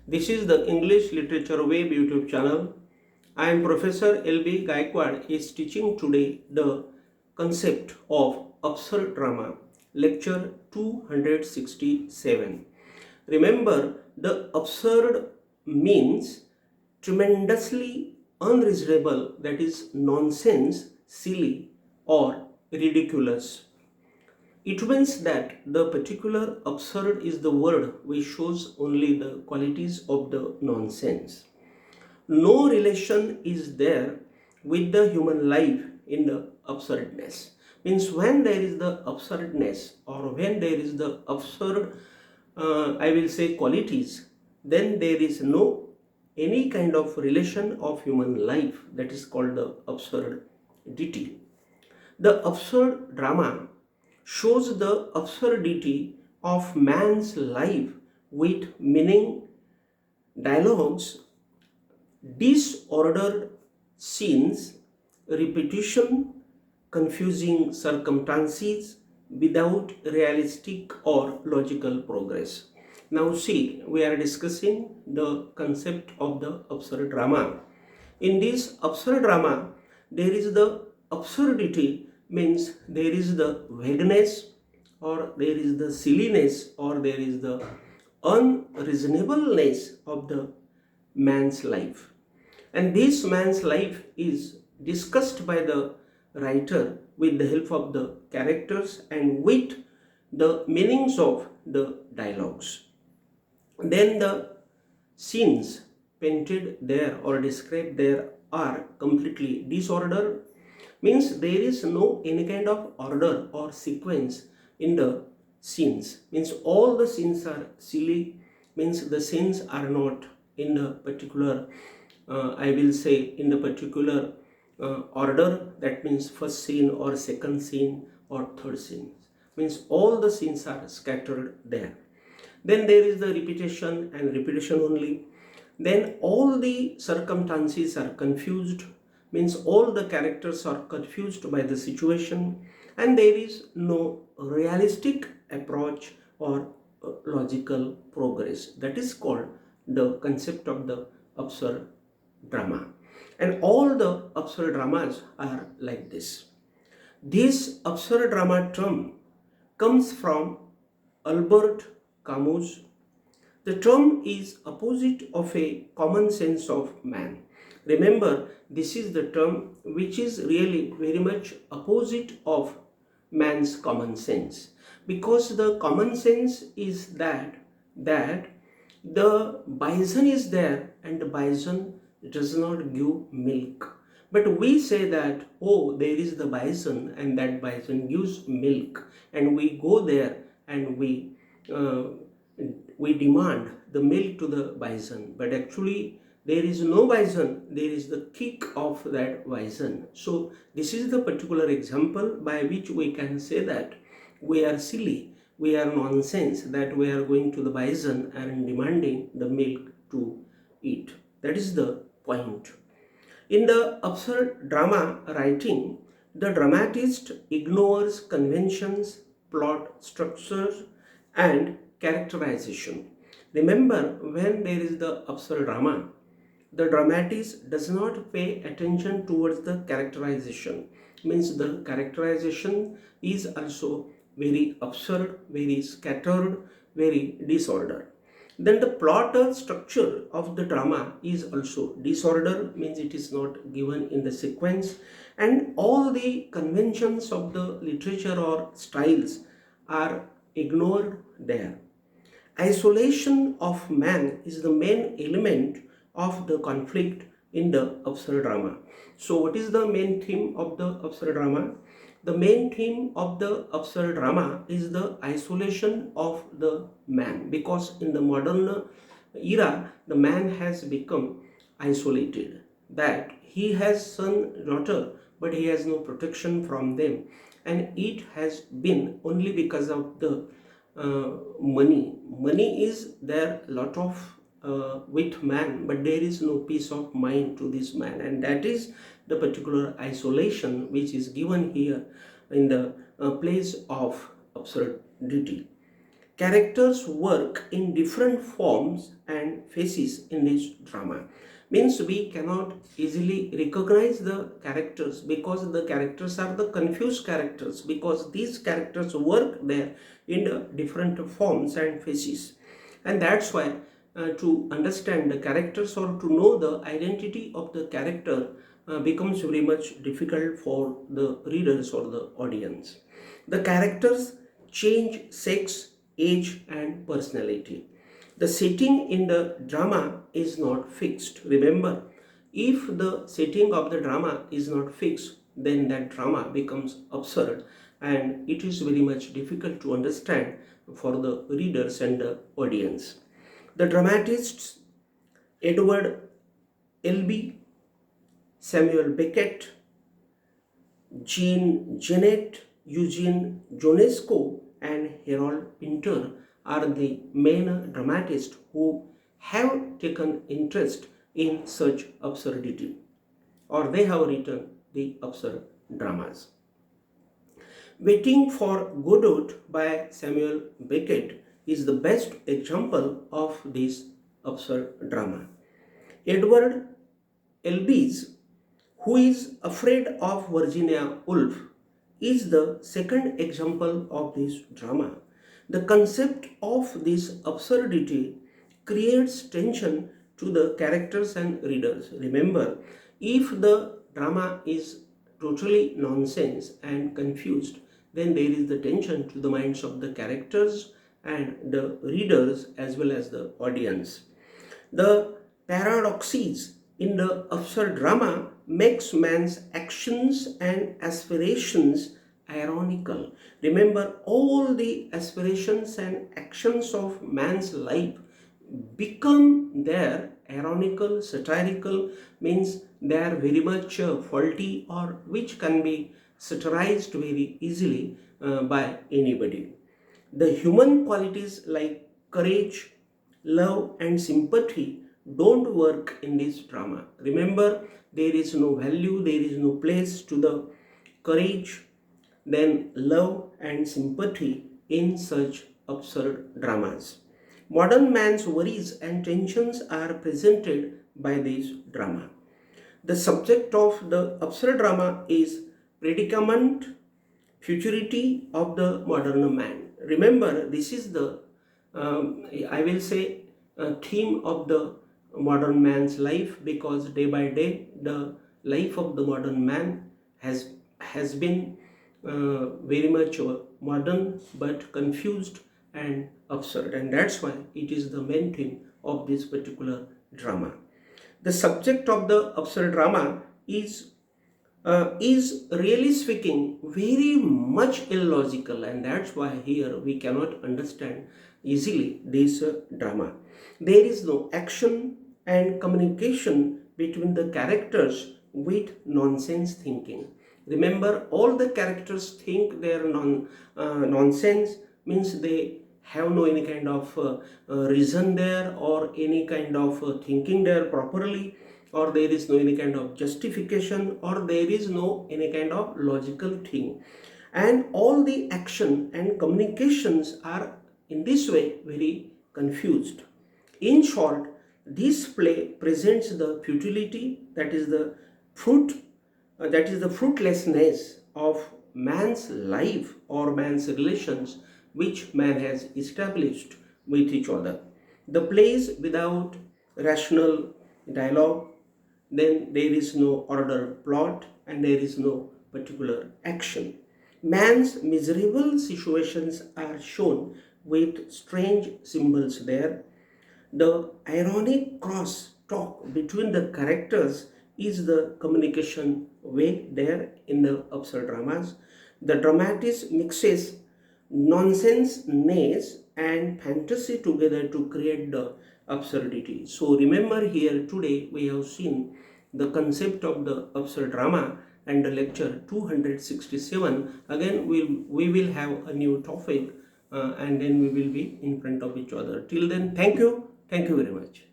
This is the English Literature Web YouTube channel. I am Prof.L.B.Gayakawad is teaching today the concept of absurd drama, lecture 267. Remember, the absurd means tremendously unreasonable, that is nonsense, silly or ridiculous. It means that the particular absurd is the word which shows only the qualities of the nonsense. No relation is there with the human life in the absurdness. Means when there is the absurdness or when there is the absurd, I will say qualities, then there is no any kind of relation of human life, that is called the absurdity. The absurd drama shows the absurdity of man's life with meaning, dialogues, disordered scenes, repetition, confusing circumstances without realistic or logical progress. Now see, we are discussing the concept of the absurd drama. In this absurd drama, there is the absurdity, means there is the vagueness or there is the silliness or there is the unreasonableness of the man's life. And this man's life is discussed by the writer with the help of the characters and with the meanings of the dialogues. Then the scenes painted there or described there are completely disordered, means there is no any kind of order or sequence in the scenes, means all the scenes are silly, means the scenes are not in the particular I will say in the particular order, that means first scene or second scene or third scene, means all the scenes are scattered there. Then there is the repetition and repetition only. Then all the circumstances are confused, means all the characters are confused by the situation, and there is no realistic approach or logical progress. That is called the concept of the absurd drama. And all the absurd dramas are like this. This absurd drama term comes from Albert Camus. The term is opposite of a common sense of man. Remember, this is the term which is really very much opposite of man's common sense, because the common sense is that the bison is there and the bison does not give milk. But we say that, oh, there is the bison and that bison gives milk, and we go there and we demand the milk to the bison. But actually there is no bison, there is the kick of that bison. So this is the particular example by which we can say that we are silly, we are nonsense, that we are going to the bison and demanding the milk to eat. That is the point. In the absurd drama writing, the dramatist ignores conventions, plot structures, and characterization. Remember, when there is the absurd drama, the dramatist does not pay attention towards the characterization. Means the characterization is also very absurd, very scattered, very disordered. Then the plot or structure of the drama is also disordered, means it is not given in the sequence, and all the conventions of the literature or styles are ignored there. Isolation of man is the main element of the conflict in the absurd drama. So what is the main theme of the absurd drama? The main theme of the absurd drama is the isolation of the man, because in the modern era the man has become isolated, that he has son, daughter, but he has no protection from them, and it has been only because of the money is there lot of with man, but there is no peace of mind to this man, and that is the particular isolation which is given here in the place of absurdity. Characters work in different forms and phases in this drama. Means we cannot easily recognize the characters because the characters are the confused characters, because these characters work there in the different forms and phases. And that's why to understand the characters or to know the identity of the character becomes very much difficult for the readers or the audience. The characters change sex, age, and personality. The setting in the drama is not fixed. Remember, if the setting of the drama is not fixed, then that drama becomes absurd and it is very much difficult to understand for the readers and the audience. The dramatists Edward L.B., Samuel Beckett, Jean Genet, Eugene Ionesco, and Harold Pinter are the main dramatists who have taken interest in such absurdity, or they have written the absurd dramas. Waiting for Godot by Samuel Beckett is the best example of this absurd drama. Edward L.B.'s Who is Afraid of Virginia Woolf is the second example of this drama. The concept of this absurdity creates tension to the characters and readers. Remember, if the drama is totally nonsense and confused, then there is the tension to the minds of the characters and the readers as well as the audience. The paradoxes in the absurd drama makes man's actions and aspirations ironical. Remember, all the aspirations and actions of man's life become there ironical, satirical, means they are very much faulty or which can be satirized very easily by anybody. The human qualities like courage, love, and sympathy don't work in this drama. Remember, there is no value, there is no place to the courage, then love and sympathy in such absurd dramas. Modern man's worries and tensions are presented by this drama. The subject of the absurd drama is predicament, futurity of the modern man. Remember, this is the, I will say, theme of the modern man's life, because day by day the life of the modern man has been very much modern but confused and absurd, and that's why it is the main theme of this particular drama. The subject of the absurd drama is really speaking very much illogical, and that's why here we cannot understand easily this drama. There is no action and communication between the characters with nonsense thinking. Remember, all the characters think they are nonsense, means they have no any kind of reason there or any kind of thinking there properly, or there is no any kind of justification, or there is no any kind of logical thing, and all the action and communications are in this way very confused. In short, this play presents the futility, that is the fruitlessness of man's life or man's relations which man has established with each other. The plays without rational dialogue, then there is no ordered plot and there is no particular action. Man's miserable situations are shown with strange symbols there. The ironic cross talk between the characters is the communication way there in the absurd dramas. The dramatist mixes nonsense-ness and fantasy together to create the absurdity. So remember, here today we have seen the concept of the absurd drama, and the lecture 267. Again we will have a new topic and then we will be in front of each other. Till then, thank you very much.